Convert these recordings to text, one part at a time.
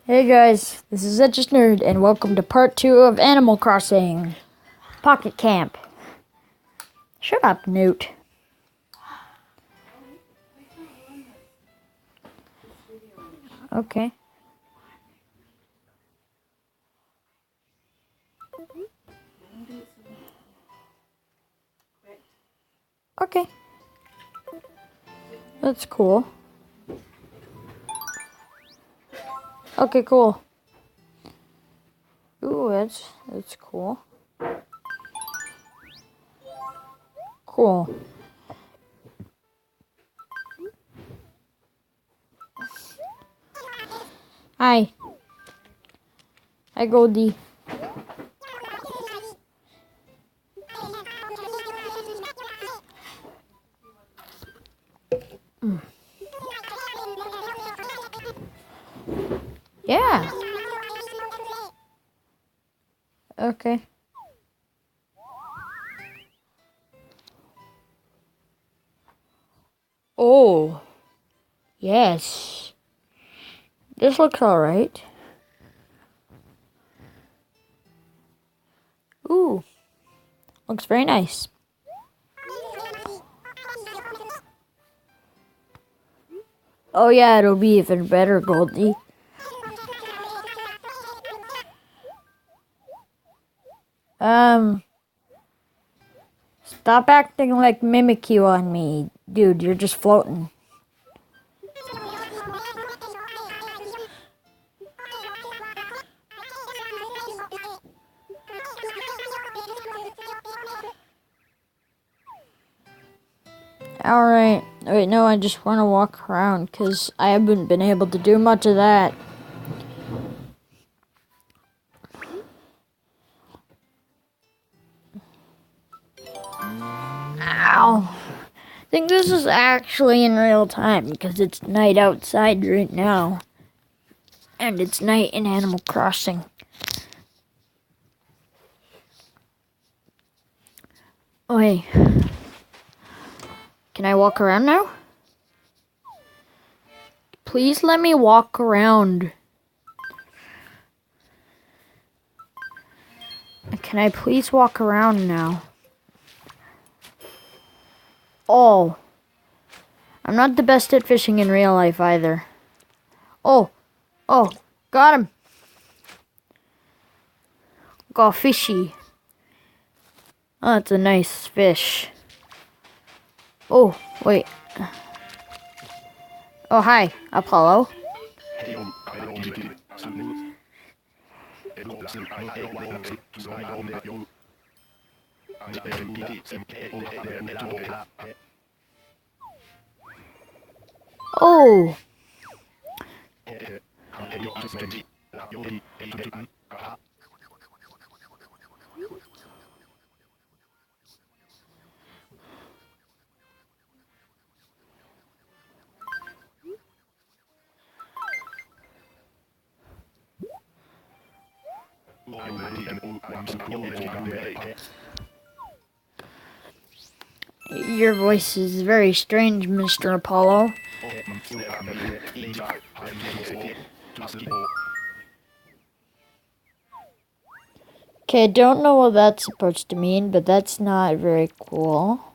Hey guys, this is Etchest Nerd, and welcome to part 2 of Animal Crossing Pocket Camp. Shut up, Newt. Okay. Okay. That's cool. Okay, cool. Ooh, that's cool. Cool. Hi. Hi, Goldie. Yeah. Okay. Oh. Yes. This looks alright. Ooh. Looks very nice. Oh yeah, it'll be even better, Goldie. Stop acting like Mimikyu on me. Dude, you're just floating. Alright. Wait, no, I just want to walk around because I haven't been able to do much of that. Ow. I think this is actually in real time because it's night outside right now. And it's night in Animal Crossing. Oh, hey. Can I walk around now? Please let me walk around. Can I please walk around now? Oh. I'm not the best at fishing in real life either. Oh. Got him. Got fishy. Oh, that's a nice fish. Oh, wait. Oh, hi, Apollo. Oh. Your voice is very strange, Mr. Apollo. Okay, I don't know what that's supposed to mean, but that's not very cool.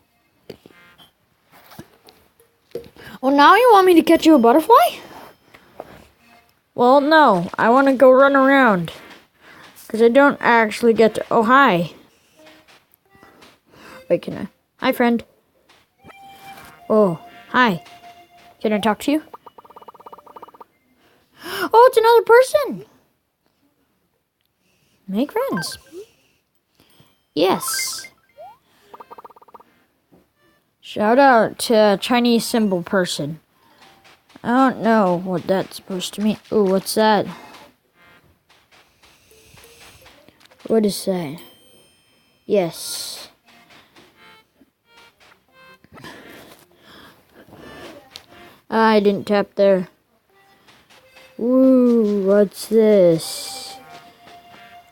Oh, now you want me to catch you a butterfly? Well, no. I want to go run around. Because I don't actually get to... Oh, hi. Wait, can I... Hi, friend. Oh, hi. Can I talk to you? Oh, it's another person. Make friends. Yes. Shout out to Chinese symbol person. I don't know what that's supposed to mean. Ooh, what's that? What is that? Yes. I didn't tap there. Ooh, what's this?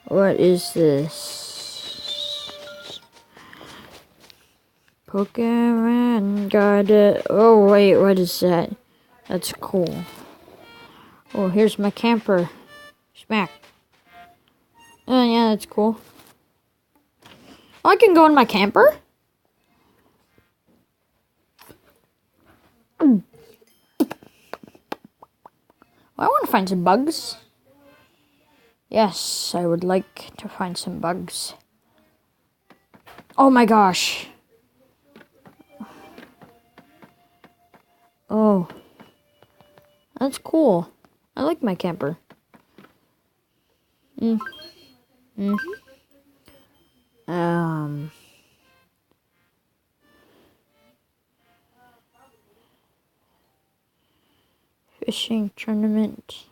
What is this? Pokemon got it. Oh, wait, what is that? That's cool. Oh, here's my camper. Smack. Oh, yeah, that's cool. Oh, I can go in my camper? Well, I want to find some bugs. Yes, I would like to find some bugs. Oh my gosh. Oh. That's cool. I like my camper. Fishing tournament.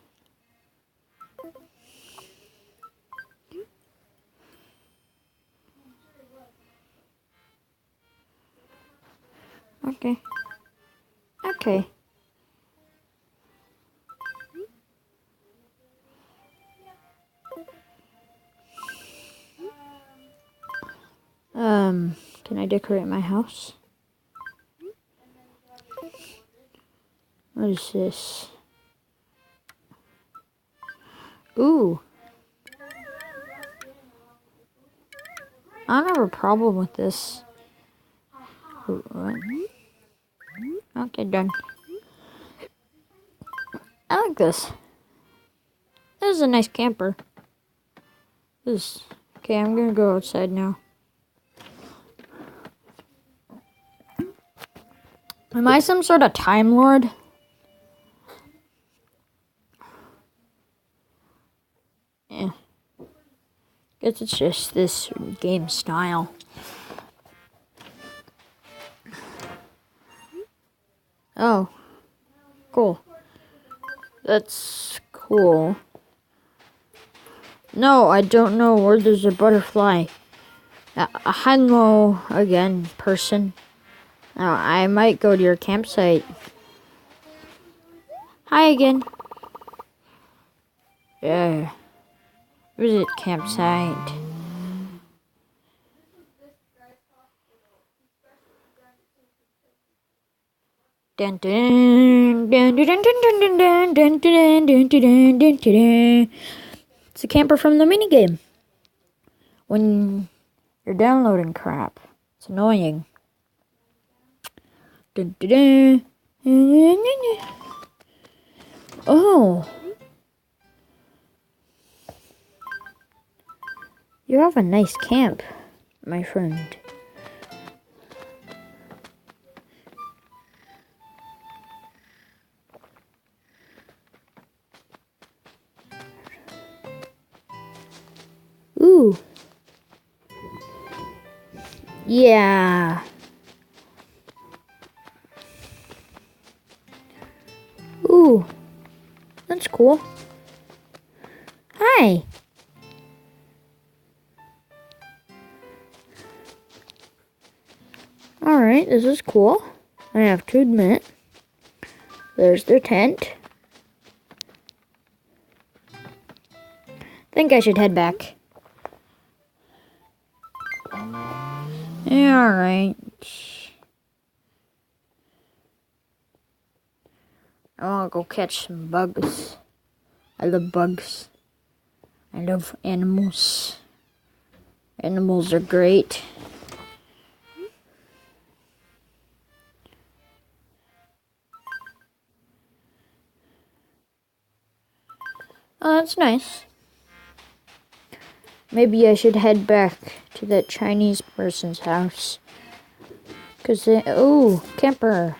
Okay. Okay. Can I decorate my house? What is this? Ooh. I don't have a problem with this. Ooh, what? Okay, done. I like this. This is a nice camper. Okay, I'm gonna go outside now. Am I some sort of Time Lord? Yeah. Guess it's just this game style. Oh. Cool. That's cool. No, I don't know where there's a butterfly. Hello again, person. I might go to your campsite. Hi again. Yeah. Visit campsite. Dun dun dun dun dun dun dun dun dun dun dun dun dun dun. It's a camper from the minigame. When you're downloading crap, it's annoying. Dun dun dun. Oh. You have a nice camp, my friend. Ooh. Yeah. Ooh. That's cool. Hi. Alright, this is cool. I have to admit. There's their tent. Think I should head back. Yeah, alright. I wanna go catch some bugs. I love bugs. I love animals. Animals are great. Oh, that's nice. Maybe I should head back to that Chinese person's house. Oh, camper.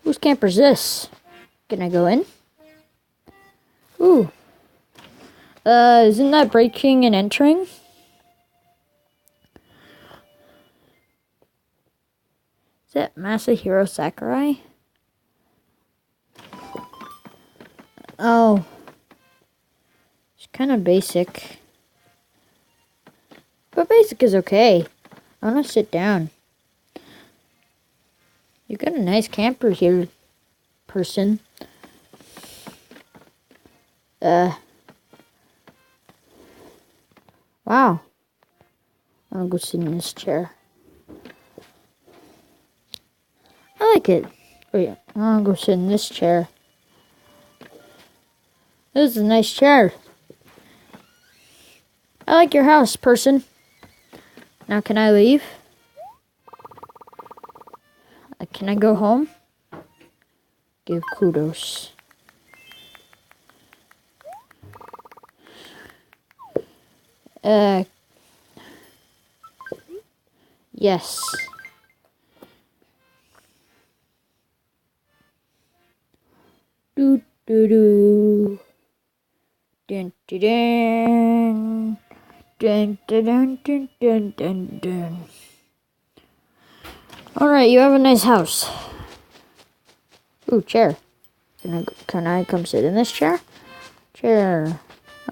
Whose camper's this? Can I go in? Ooh. Isn't that breaking and entering? Is that Masahiro Sakurai? Oh. It's kind of basic. But basic is okay. I want to sit down. You got a nice camper here, person. Wow. I'm gonna go sit in this chair. I like it. Oh yeah, I'm gonna go sit in this chair. This is a nice chair. I like your house, person. Now can I leave? Can I go home? Give kudos. Yes. Do do do. Dun dun dun. Dun dun dun dun dun dun dun. Alright, you have a nice house. Ooh, chair. Can I come sit in this chair? Chair.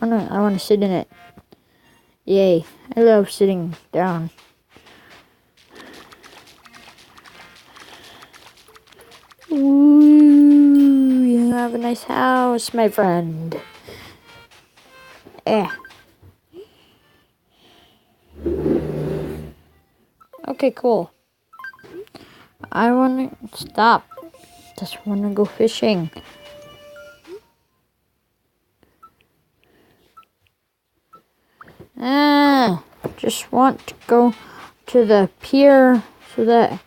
Oh no, I want to sit in it. Yay. I love sitting down. Ooh, you have a nice house, my friend. Okay, cool. I wanna stop. Just wanna go fishing. Just want to go to the pier so that I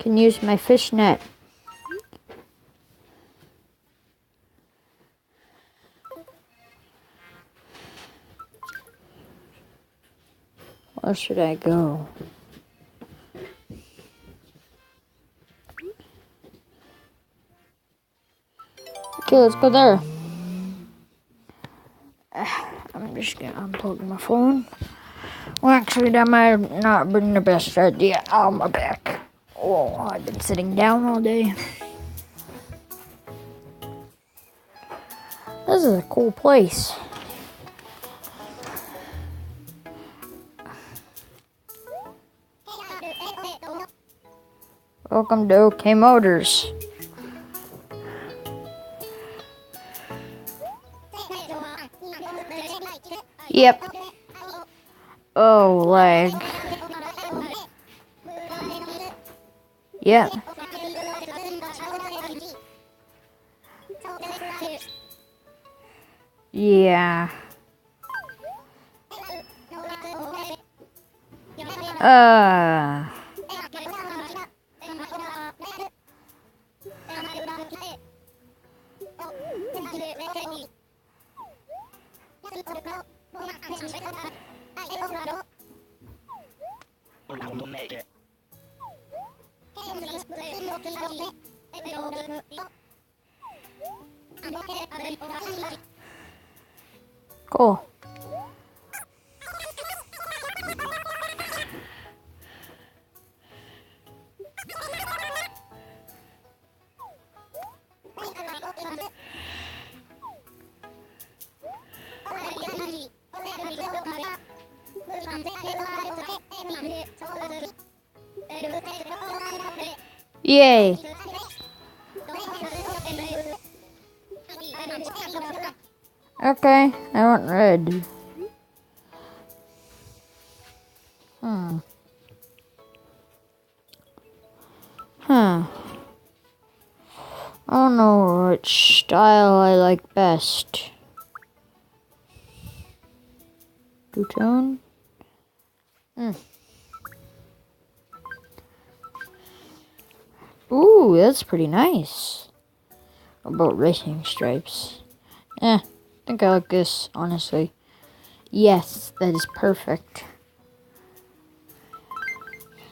can use my fish net. Where should I go? Okay, let's go there. I'm just gonna unplug my phone. Well, actually, that might have not been the best idea. Ow, my back. Oh, I've been sitting down all day. This is a cool place. Welcome to OK Motors. Yep. Oh, lag. Yep. Yeah. Cool. Yay. Okay, I want red. I don't know which style I like best. Two-tone? Ooh, that's pretty nice. What about racing stripes? I think I like this, honestly. Yes, that is perfect.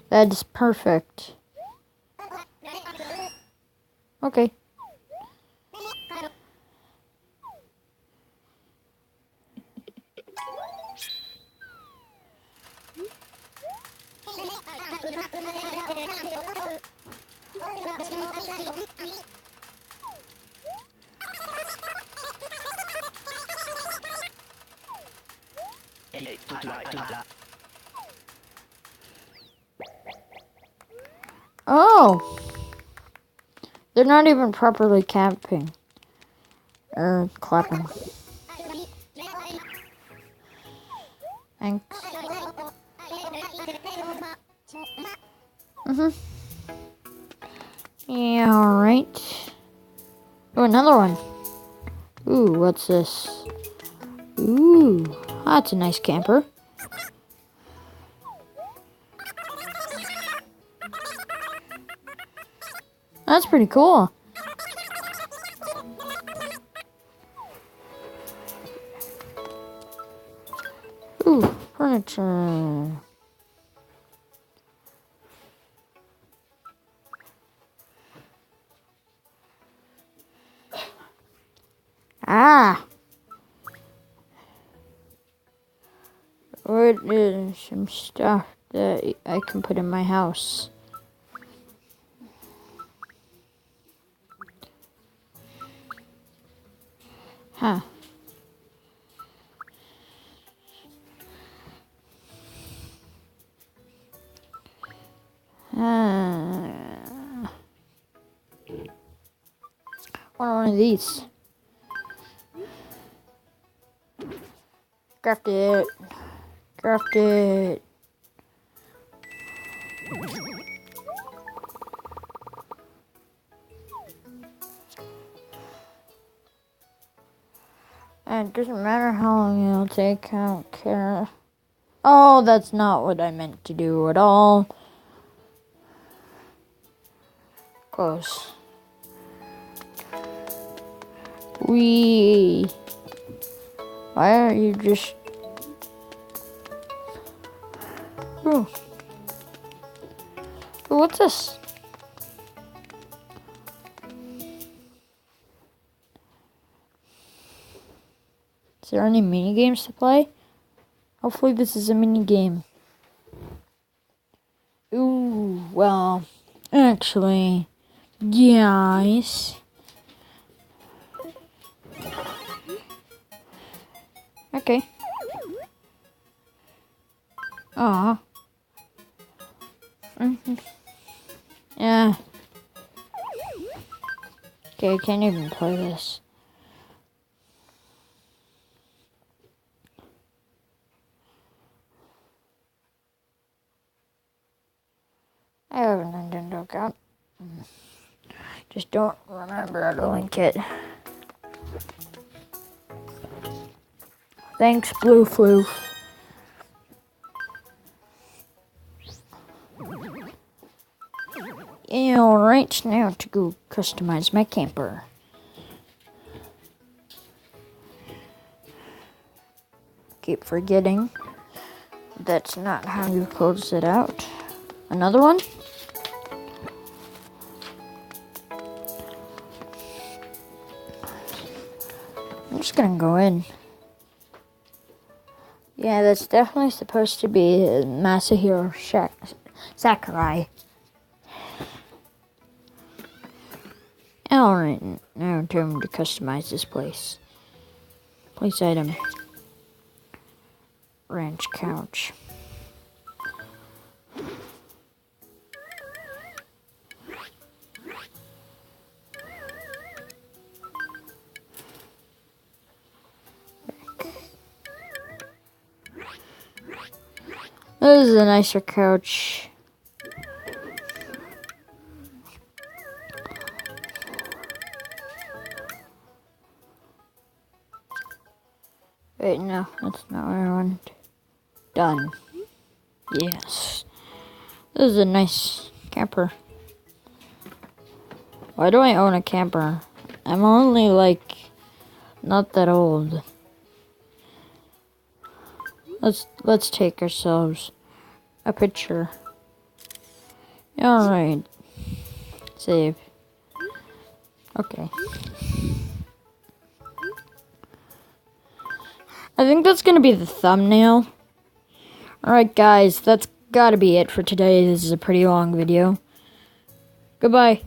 That is perfect. Okay. Oh! They're not even properly camping. Or clapping. Thanks. Yeah, alright. Oh, another one. Ooh, what's this? Ooh, that's a nice camper. That's pretty cool. Ooh, furniture. Ah! What is some stuff that I can put in my house? Huh. One of these. Craft it. Craft it. And it doesn't matter how long it'll take, I don't care. Oh, that's not what I meant to do at all. Close. Why are you just... Ooh. Ooh, what's this? Is there any mini games to play? Hopefully this is a mini game. Ooh, well, actually, yes. Okay. Aw. Yeah. Okay, I can't even play this. I have a Nintendo account. Just don't remember how to link it. Thanks, Blue Floof. Alright, now to go customize my camper. Keep forgetting. That's not how you close it out. Another one? I'm just gonna go in. Yeah, that's definitely supposed to be Masahiro Sakurai. Alright, now time to customize this place. Place item. Ranch couch. This is a nicer couch. Wait, no, that's not what I wanted. Done. Yes. This is a nice camper. Why do I own a camper? I'm only like not that old. Let's take ourselves a picture. Alright. Save. Okay. I think that's gonna be the thumbnail. Alright guys, that's gotta be it for today. This is a pretty long video. Goodbye.